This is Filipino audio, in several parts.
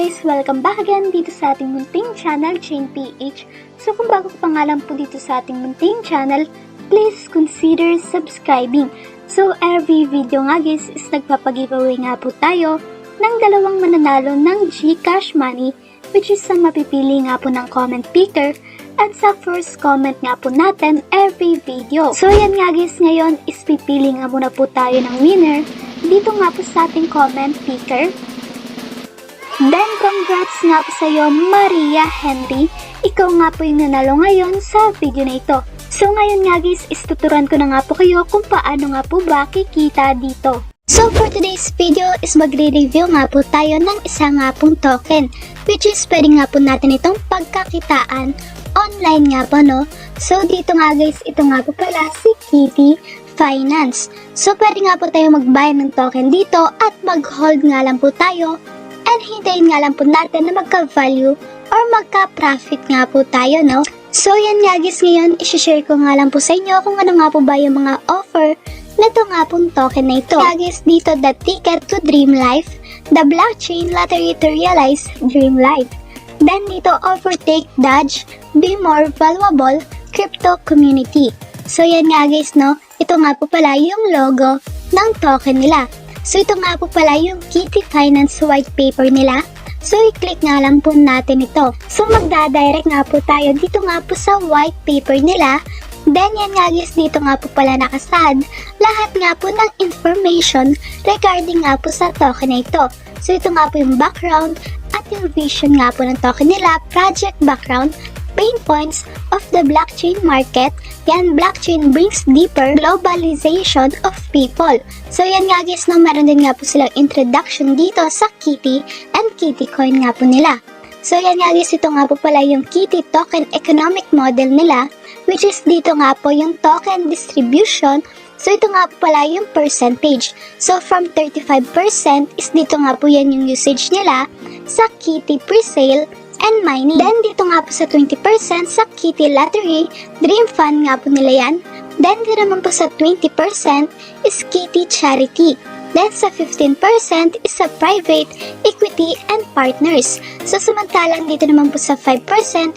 guys! Welcome back again dito sa ating munting channel, Chain PH. So kung bago ka pa nga lang po dito sa ating munting channel, please consider subscribing. So every video nga guys is nagpapag-giveaway nga po tayo ng dalawang mananalo ng GCash money, which is ang mapipili nga po ng comment picker at sa first comment nga po natin every video. So yan nga guys, ngayon is pipili nga muna po tayo ng winner dito nga po sa ating comment picker. Then, congrats nga po sa iyo, Maria Henry. Ikaw nga po yung nanalo ngayon sa video na ito. So, ngayon nga guys, istuturuan ko na nga po kayo kung paano nga po ba kikita dito. So, for today's video is magre-review nga po tayo ng isa nga pong token, which is pwede nga po natin itong pagkakitaan online nga po, no? So, dito nga guys, ito nga po pala si Kitty Finance. So, pwede nga po tayo mag-buy ng token dito at mag-hold nga lang po tayo and hintayin nga lang po natin na magka-value or magka-profit nga po tayo, no? So, yan nga guys, ngayon, isi-share ko nga lang po sa inyo kung ano nga po ba yung mga offer na ito nga pong token na ito. Kaya guys, dito, the ticket to dream life, the blockchain lottery to realize dream life. Then dito, overtake, dodge, be more valuable, crypto community. So, yan nga guys, no? Ito nga po pala yung logo ng token nila. So, ito nga po pala yung Kitty Finance white paper nila. So, i-click nga lang po natin ito. So, magdadirect nga po tayo dito nga po sa white paper nila. Then, yan nga guys, dito nga po pala nakasad lahat nga po ng information regarding nga po sa token na ito. So, ito nga po yung background at yung vision nga po ng token nila, project background, pain points of the blockchain market. Yan, blockchain brings deeper globalization of people. So yan nga guys, no, meron din nga po silang introduction dito sa Kitty and Kitty coin nga po nila. So yan nga guys, ito nga po pala yung Kitty token economic model nila, which is dito nga po yung token distribution. So ito nga po pala yung percentage. So from 35% is dito nga po yan yung usage nila sa Kitty presale and mining. Then dito nga po sa 20% sa Kitty Lottery, Dream Fund nga po nila yan. Then dito naman po sa 20% is Kitty Charity. Then sa 15% is sa Private Equity and Partners. So samantalang dito naman po sa 5%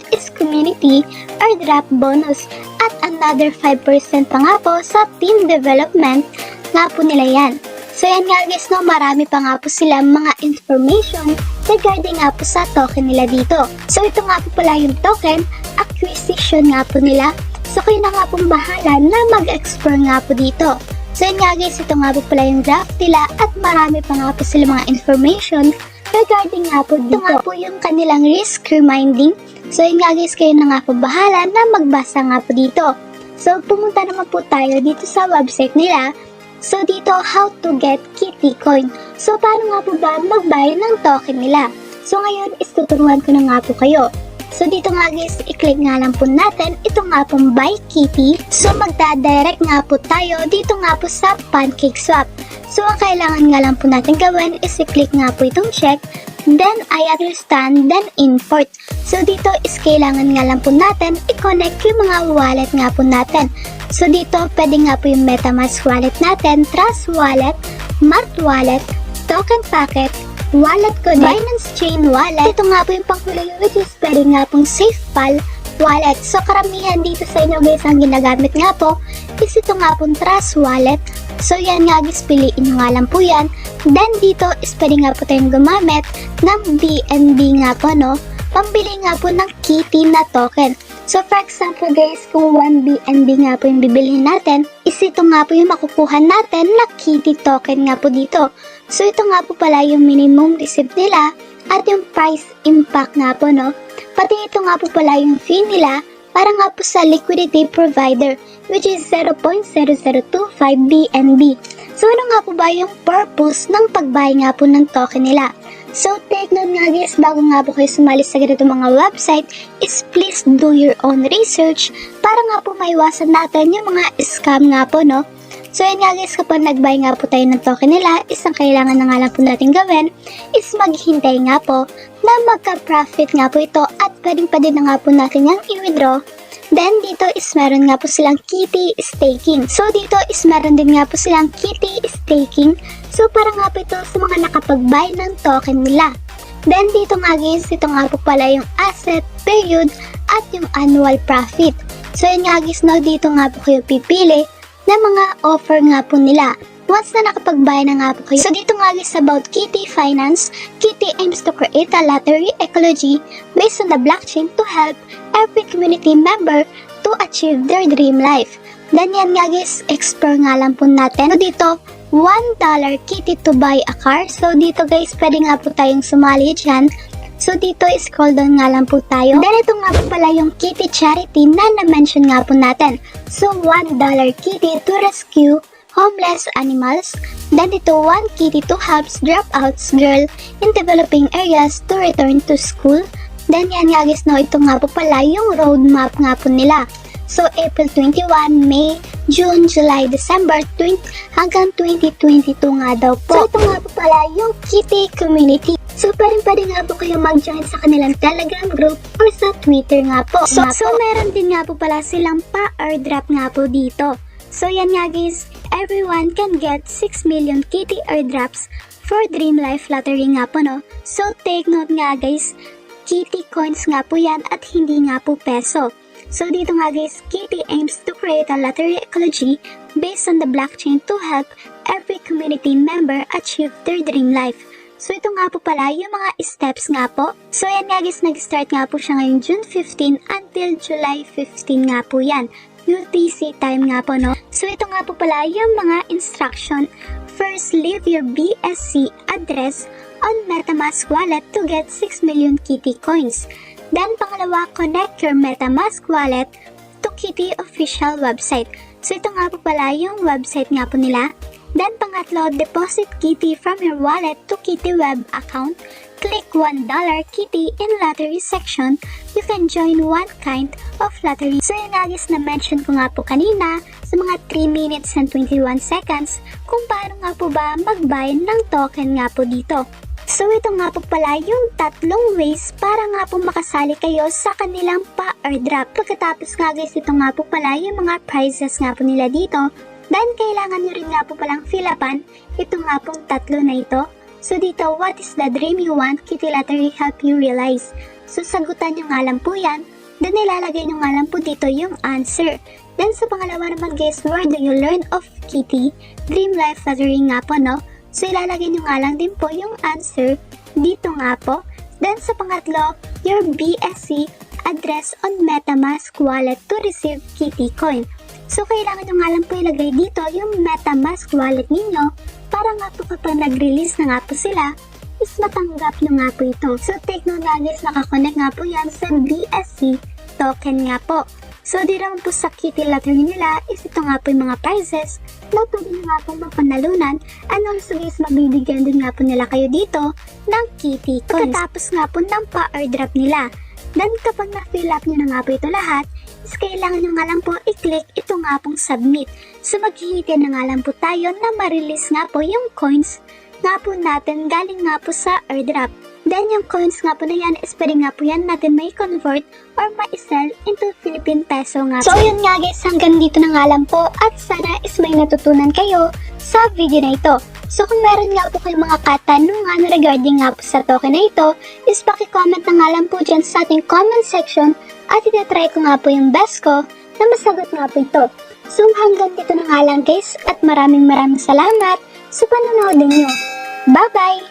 is Community or Drop Bonus. At another 5% pa nga po sa Team Development nga po nila yan. So yan nga guys, no, marami pa nga po sila mga information regarding nga po sa token nila dito. So ito nga po pala yung token acquisition nga po nila. So kayo na nga pong bahala na mag-explore nga po dito. So yan nga guys, ito nga po pala yung graph nila at marami pa nga po sila mga information regarding nga po dito. Ito nga po yung kanilang risk reminding. So yan nga guys, kayo na nga po bahala na magbasa nga po dito. So pumunta naman po tayo dito sa website nila. So dito, how to get Kitty coin. So paano nga po ba mag-buy ng token nila? So ngayon, tuturuan ko na nga po kayo. So dito nga guys, i-click nga lang po natin ito nga pong buy Kitty. So magdadirect nga po tayo dito nga po sa PancakeSwap. So ang kailangan nga lang po natin gawin is i-click nga po itong check, then I understand, then import. So dito is kailangan nga lang po natin i-connect yung mga wallet nga po natin. So dito, pwede nga po yung MetaMask wallet natin, Trust Wallet, Mart Wallet, Token Packet, Wallet Connect, Binance Chain Wallet. Ito nga po yung pangkulay, which is pwede nga pong SafePal Wallet. So karamihan dito sa inyo guys, ang ginagamit nga po is ito nga pong Trust Wallet. So yan nga guys, piliin nyo nga lang po yan. Then dito is pwede nga po tayong gumamit ng BNB nga po, no? Pambili nga po ng Kitty na token. So for example guys, kung 1 BNB nga po yung bibilihin natin, is ito nga po yung makukuha natin na Kitty token nga po dito. So ito nga po pala yung minimum receipt nila at yung price impact nga po, no? Pati ito nga po pala yung fee nila para nga po sa liquidity provider, which is 0.0025 BNB. So ano nga po ba yung purpose ng pag-buy nga po ng token nila? So, take note nga guys, bago nga po kayo sumali sa ganito mga website, is please do your own research para nga po maiwasan natin yung mga scam nga po, no? So, yun nga guys, kapag nag-buy nga po tayo ng token nila, isang kailangan na nga lang po natin gawin is maghintay nga po na magka-profit nga po ito at pwedeng na nga po natin yung i-withdraw. Then, dito is meron nga po silang Kitty staking. So, dito is meron din nga po silang Kitty staking. So, para nga po ito sa mga nakapag-buy ng token nila. Then dito nga guys, ito nga po pala yung asset, period, at yung annual profit. So yun nga guys, no, dito nga po kayo pipili na mga offer nga po nila. Once na nakapagbayad na nga po kayo. So dito nga guys about Kitty Finance, Kitty aims to create a lottery ecology based on the blockchain to help every community member to achieve their dream life. Then yan nga guys, explore nga lang po natin. So dito, $1 Kitty to buy a car. So dito guys, pwede nga po tayong sumali dyan. So dito, scroll down nga lang po tayo. Then ito nga po pala yung Kitty Charity na na-mention nga po natin. So $1 Kitty to rescue homeless animals. Then ito, 1 Kitty to help dropouts girl in developing areas to return to school. Then yan nga guys, no, ito nga po pala yung roadmap nga po nila. So April 21, May, June, July, December 20 hanggang 2022 nga daw po. So ito nga po pala yung Kitty Community. So pwede nga po kayo mag-join sa kanilang Telegram group or sa Twitter nga po. So meron din nga po pala silang pa-airdrop nga po dito. So yan nga guys, everyone can get 6 million Kitty airdrops for Dream Life Lottery nga po, no? So take note nga guys, Kitty coins nga po yan at hindi nga po peso. So dito nga guys, Kitty aims to create a lottery ecology based on the blockchain to help every community member achieve their dream life. So ito nga po pala yung mga steps nga po. So yan nga guys, nag-start nga po siya ngayong June 15 until July 15 nga po yan. UTC time nga po, no? So ito nga po pala yung mga instruction. First, leave your BSC address on MetaMask wallet to get 6 million Kitty coins. Then pangalawa, connect your MetaMask wallet to Kitty official website. So ito nga po pala yung website nga po nila. Then pangatlo, deposit Kitty from your wallet to Kitty web account. Click $1 Kitty in lottery section. You can join one kind of lottery. So yun nga guys, na-mention ko nga po kanina sa mga 3 minutes and 21 seconds kung paano nga po ba mag-buy ng token nga po dito. So ito nga po pala yung tatlong ways para nga po makasali kayo sa kanilang pa-airdrop. Pagkatapos nga guys, ito nga po pala yung mga prizes nga po nila dito. Then kailangan nyo rin nga po palang fill upan ito nga pong tatlo na ito. So dito, what is the dream you want? Kitty Lottery help you realize. So sagutan nyo nga lang po yan. Then ilalagay nyo nga lang po dito yung answer. Then sa pangalawa naman guys, where do you learn of Kitty? Dream Life Lottery nga po, no? So ilalagay nyo nga lang din po yung answer dito nga po. Then sa pangatlo, your BSC address on MetaMask wallet to receive Kitty coin. So kailangan nyo nga lang po ilagay dito yung MetaMask wallet ninyo para nga po kapag nag-release na nga po sila, is matanggap nyo nga po ito. So take note nga guys, nakakonect nga po yan sa BSC token nga po. So di naman po sa Kitty Lottery nila is ito nga po yung mga prizes na pwede nyo nga po mapanalunan, and also guys, mabibigyan din nga po nila kayo dito ng Kitty coins. Pagkatapos nga po ng pa-airdrop nila. Then kapag na-fill up nyo na nga po ito lahat, is kailangan nyo nga lang po i-click ito nga pong submit. So maghihintay na nga lang po tayo na ma-release nga po yung coins nga po natin galing nga po sa airdrop. Then yung coins nga po na yan is pwede nga po yan natin may convert or ma-sell into Philippine peso nga. So yun nga guys, hanggang dito na nga lang po at sana is may natutunan kayo sa video na ito. So kung meron nga po kayong mga katanungan regarding nga po sa token na ito, is paki-comment na nga lang po dyan sa ating comment section at itatry ko nga po yung best ko na masagot nga po ito. So hanggang dito na nga lang guys at maraming salamat sa panonood niyo. Bye-bye!